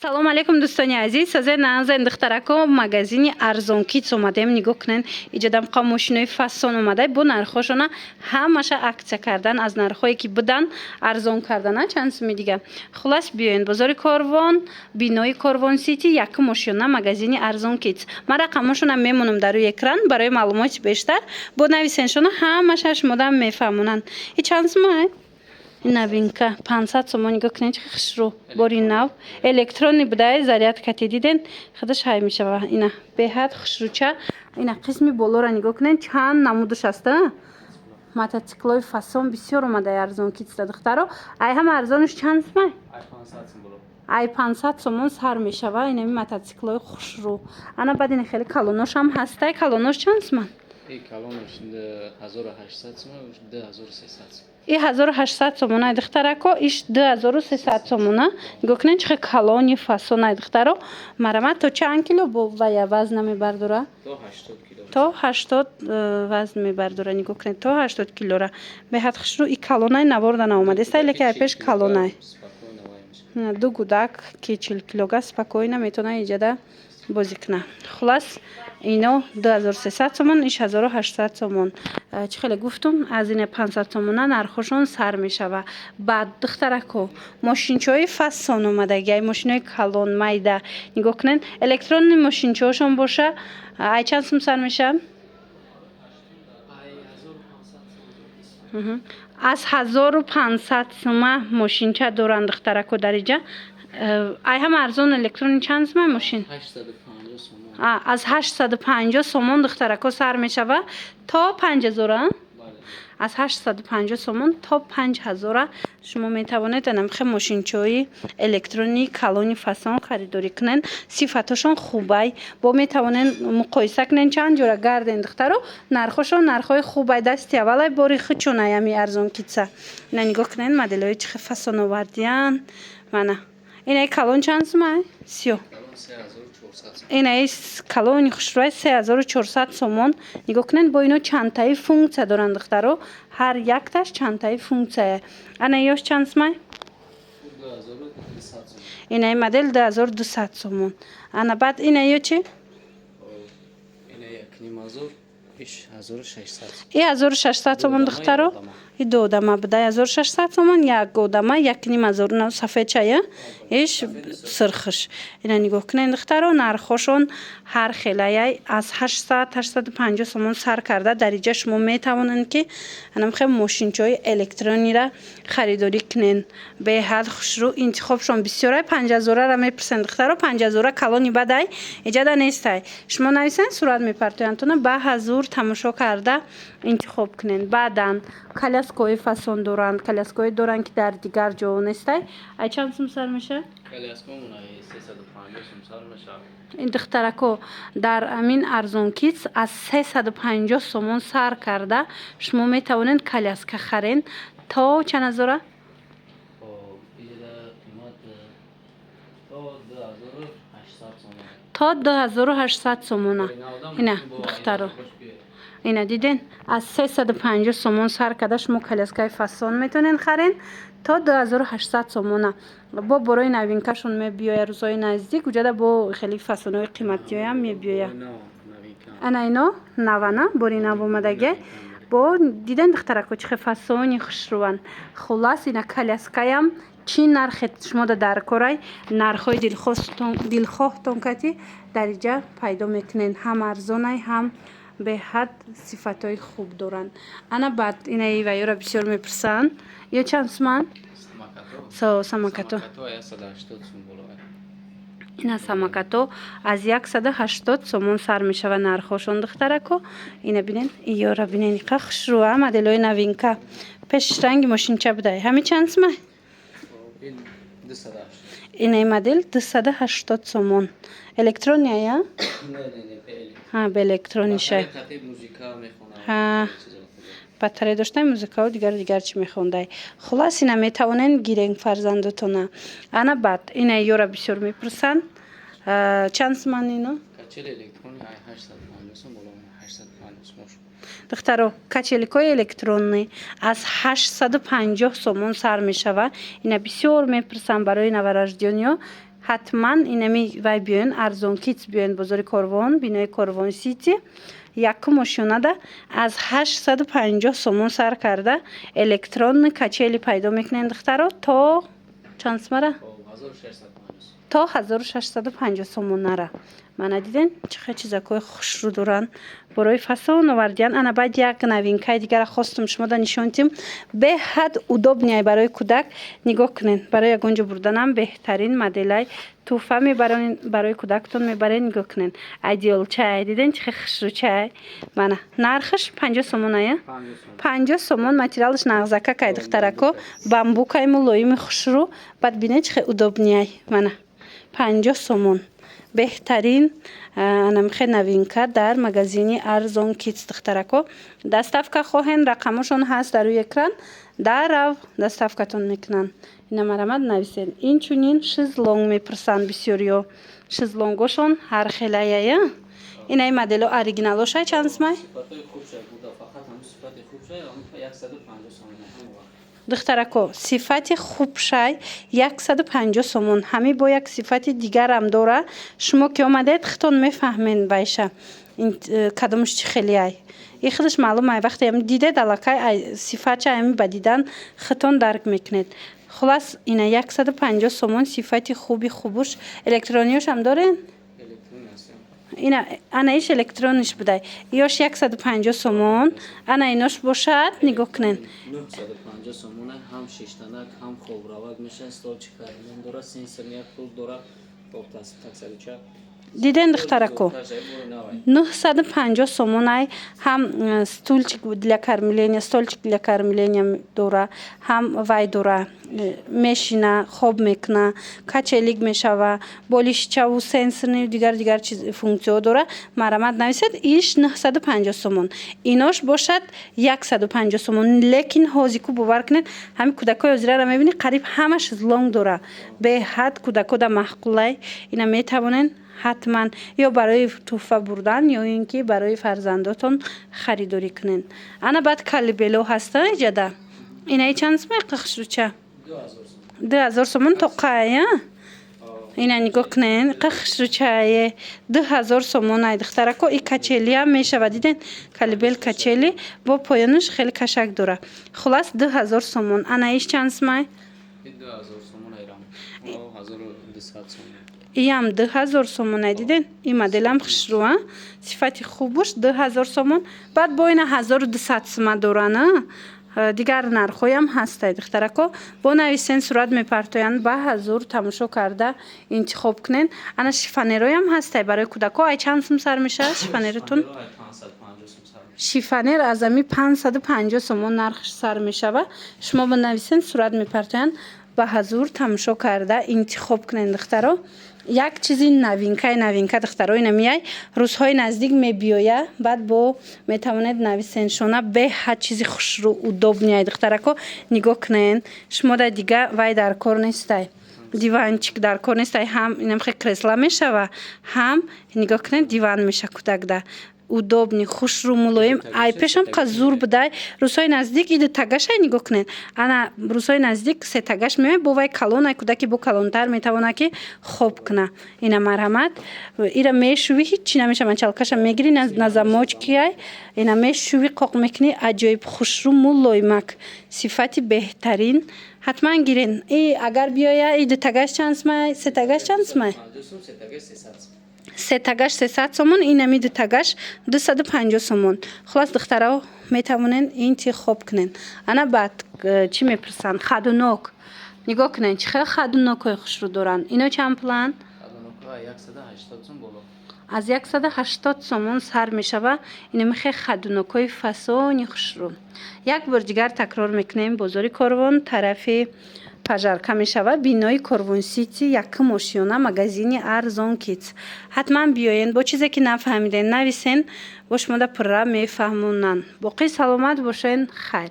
салом алейкум дӯстони азиз. Сазаи наъанзаи духтарако магазини арзонкитс омадем. нигоҳ кунед, иҷодам қа мошинои фасон омадай бо нархошона ҳамаша аксия кардан, аз нархҳое ки будан арзон кардана. чанд сӯми дига. Хулас биёед бозори Корвон, бинои Корвон Сити, якум мошина магазини арзонкитс. Ман рақамошона мемонам дар рӯи экран барои маълумоти бештар бо нависеншона ҳамаша шумодан мефаҳмонанд. И чанд сӯмае? Новинка 500 сомон. нигоҳ кунед чӣ хушрӯ бори нав электронный будай зарядкати диден худаш ҳай мешава. ина беҳад хушрӯча. ина қисми болора нигоҳ кунед чанд намудаш аст. мотоциклои фасон бисёр омадаи арзонкитста духтаро. ай ҳама арзонаш чанд сомай? ай 500 сомон сар мешава. инами мотоциклои хушрӯ. ана баъд ина хеле калоношам ҳастай. калонош чанд соман? калонош 1800 сомон, 2300 сомон. И 1800 сомона духтарако, иш 2300 сомона. нигоҳ кунед чӣ калони фасона духтаро. Марама то чанд кило бо вая вазна мебардора? То 80 вазн мебардора. нигоҳ кунед то 80 килора. беҳад хушрӯ. И калонай наварда наомадеста, леки ай пеш калонай. ду гудак ки 40 килога спокойно метавона иҷода бозӣ кунад. Хулас ино 2300 сомон, иш 1800 сомон. чӣ хеле гуфтум, аз ина 500 сомона нархошон сар мешава. баъд духтарако мошинчаҳои фасон омадаги, ай мошинаҳои калон майда. нигоҳ кунед электронни мошинчаҳошон боша. ай чанд сум сар мешавад? аз 1500 сума мошинча доранд духтарако дар иҷа. ай ҳама арзон электрони чанд сумай мошин? 850 сомон. аз 850 сомон духтарако сар мешава то 5000. аз 850 сомон то 5000 шумо метавонед анамхе мошинчаҳои электронии калони фасон харидорӣ кунед. сифатошон хубай. бо метавонед муқоиса кунед чанд ҷора гарден духтаро. нархошон нархҳои хубай. дасти аввалай бори хучунай ами арзонкитса. ина нигоҳ кунед моделҳои чӣ фасон овардиян. мана инаи калон чанд сумай? сиё. инаи калони хушрӯи 3400 сомон. нигоҳ кунед бо ино чандтаи функсия доранд духтаро. ҳар якташ чандтаи функсия. ана ёш чанд сумай? 2200 сомон. инаи модел 2200 сомон. ана баъд ина ё чи? ина якнимазор иш 1600. и 1600 сомон духтаро. и ду одама будай 1600 сомон. як одама 1500 на сафедчая иш сирхиш. ина нигоҳ кунед духтаро. нархошон ҳар хелаяй аз 800-850 сомон сар карда дар иҷа шумо метавонанд ки анамхе мошинчаҳои электронира харидорӣ кунед. беҳад хушрӯ. интихобшон бисёрай. 5000 мепурсанд духтаро. 5000 калони бадай иҷада нестай. шумо нависанд сурат мепартояндтона ба ҳазур тамошо карда интихоб кунед. баъдан коляскаҳои фасон доранд. коляскаҳое доранд ки дар дигар ҷо нестай. ай чанд сум сар мешавад? коляскамон ай 350 сум сар мешавад. ин духтарако дар амин арзонкитс аз 350 сомон сар карда шумо метавонед коляска харед то чанд ҳазора? то 2800 сомона. ина духтаро. ина диден аз 350 сомон сар карда шумо коляскаи фасон метавонед харед то 2800 сомона. бо борои новинкашон мебиёя рӯзҳои наздик. уҷада бо хеле фасонҳои қиматиҳоям мебиёя. ана ино навана бори нав омадаги. бо диден духтарако чӣ фасони хушрӯванд. хулас ина коляскаям чӣ нархе шумо дар корай нархҳои дилхоҳтон кати дар иҷа пайдо мекунед. ҳам арзонай ҳам беҳад сифатҳои хуб доранд. ана баъд инаи ваёра бисёр мепурсанд. ё чанд суманд? самокато. ина самокато аз 180 сомон сар мешава нархошон духтарако. ина бинед иёра бинед қа хушрӯа моделҳои новинка. пешранги мошинча будай. ҳами чанд сумай? инаи модел 280 сомон. электрония? бе электронишай. батарея доштай музикаҳо дигар чӣ мехондай. хулас ина метавонед гирен фарзандотона. ана баъд ина ёра бисёр мепурсанд. чанд суман ино? духтаро качеликҳои электронӣ аз 850 сомон сар мешава. ина бисёр мепурсанд барои новорождёниё. حتما اینمی وای بیاین ارزون کیت بیاین بازار کاروان بینای کاروان سیتی یک ماشینه ده از 850 سومون سر کرده الکترون کچلی پیدا میکنین دخترا تا چند سمره؟ تا 1650 سومون نره من دیدین چه چیزای خوش رو دارن برای فصل آوردین. انا بعد یک نوینکای دیگر خواستم شما دا نشون دیم به حد удобнее برای کودک نگاه کنین برای یگونجا بردنم بهترین مدلای توفه میبرین برای کودکتون میبرین نگاه کنین ایدیال چای دیدین چه خوش رو چای من نرخش 50 سومونه 50 سومون ماتریالش نغزکه که دخترکو بامبوکای ملایم خوش رو بعد بینه چه удобнее من 50 سومون بهترین نمیخواد نوینکه در مغازین ارزون کیتس دخترکو دستافکا خواهن رقمشون هست در روی اکران در دستافکاتون میکنن اینا مرامد نویسین این چونین شزلونگ میپرسن بسیاریو شزلونگوشون هر خیلیه اینا این مدلو اوریجینالوشه چند اسمه دخترکو صفت خوب شای 150 سومون همی با یک صفت دیگر هم داره شما که اومدید خودتون میفهمین بایشه این کدومش چی خیلی ای این خودش معلومه وقتی هم دیده دلکای صفت چه همی بدیدن خودتون درک میکنید خلاص اینا 150 سومون صفت خوبش الکترونیوش هم دارین اینا انا ایش الکترونیش بده یاش 150 سومون انا ایناش باشد نگاه کنین 950 سومونه هم شیشتنک هم خوبروک میشه استولچی کردن داره سنسور یک پول داره تاکسریچه دیدن دخترکو 950 سومونای هم стульчик для кормления стольчик для кормления داره هم وای داره ماشینا خوب میکنه کچلیک میشوه بالیشچه و سنسور دیگر چیز فونکسیون داره مرامت نویسید ایش 950 سومون ایناش باشد 150 سومون لیکن هازیکو باور کنید همین کودکای ازیره را میبینید قریب همش لونگ داره به حد کودکا دا محقوله اینا میتوانین حتما یا برای توفه بردن یا اینکه برای فرزنداتون خریداری کنین انا بعد کالیبلو هسته جدا اینا چند اسمه قخشروچه 2000 سومون توقعه اینا نگاه کنین قخشروچه 2000 سومون ای دخترکو ای کچلی هم میشه و دیدین کالیبل کچلی با پایانش خیلی کشک داره خلاص 2000 سومون انا ایش چند اسمه 2000 سومون ایران 1200 سومون ایم 2000 سومون دیدین این مدل هم خوش رو صفتی خوبش 2000 سومون بعد با این 1200 سومون دارن دیگر نرخوی هم هست دخترکو با نویسین صورت میپرتوین با حضور تماشا کرده انتخاب کنین انا شیفانروی هم هست برای کودکو ای چند سوم سر میشه شیفانرتون شیفانر از امی 550 سومون نرخش سر میشه و شما با نویسین صورت میپرتوین با حضور تماشا کرده انتخاب کنین دخترو یک چیزی نوینکه دخترای نمیای روزهای نزدیک میبیایه بعد با میتوانید نویسین شونه به هر چیزی خوش رو удобнее دخترکو نگاه کنین شما در دیگه وای در کار نیستی دیوانچیک در کار نیستی هم اینم خیلی کرسلا میشه و هم نگاه کنین دیوان میشه کودک ده удобный خوش رو ملایم ای پیشم قزور بده روزهای نزدیک ایده تگش های نگاه کنین انا روزهای نزدیک سه تگش میمه با وای کلون ای کودکی با کلونتر میتوانه که خوب کنه اینا مرحمت اینا میشوی هیچی نمیشه من چالکش میگیری نزماج کیای اینا میشوی قاق میکنی عجایب خوش رو ملایمک صفتی بهترین حتما گیرین ای اگر بیایه ایده تگش چند سمه سه تگش چند سمه سه تگش 300 سومون این میده تگش 250 سومون خلاص دخترها میتونن انتخاب کنن انا بعد چی میپرسن خدونوک نگاه کنن چه خدونوک خوش رو دارن اینا چند پلان خدونوک 180 سوم بالا از 180 سومون سر میشه و این میخه خدونوکای فسونی خوش رو یک بار دیگر تکرار میکنیم بازار کاروان طرف پژارکا میشود بینای کاروان سیتی یک ماشینا مغازین ارزون کیت حتما بیاین با چیزی که نفهمیدین نویسین با شما در پره میفهمونن باقی سلامت باشین خیر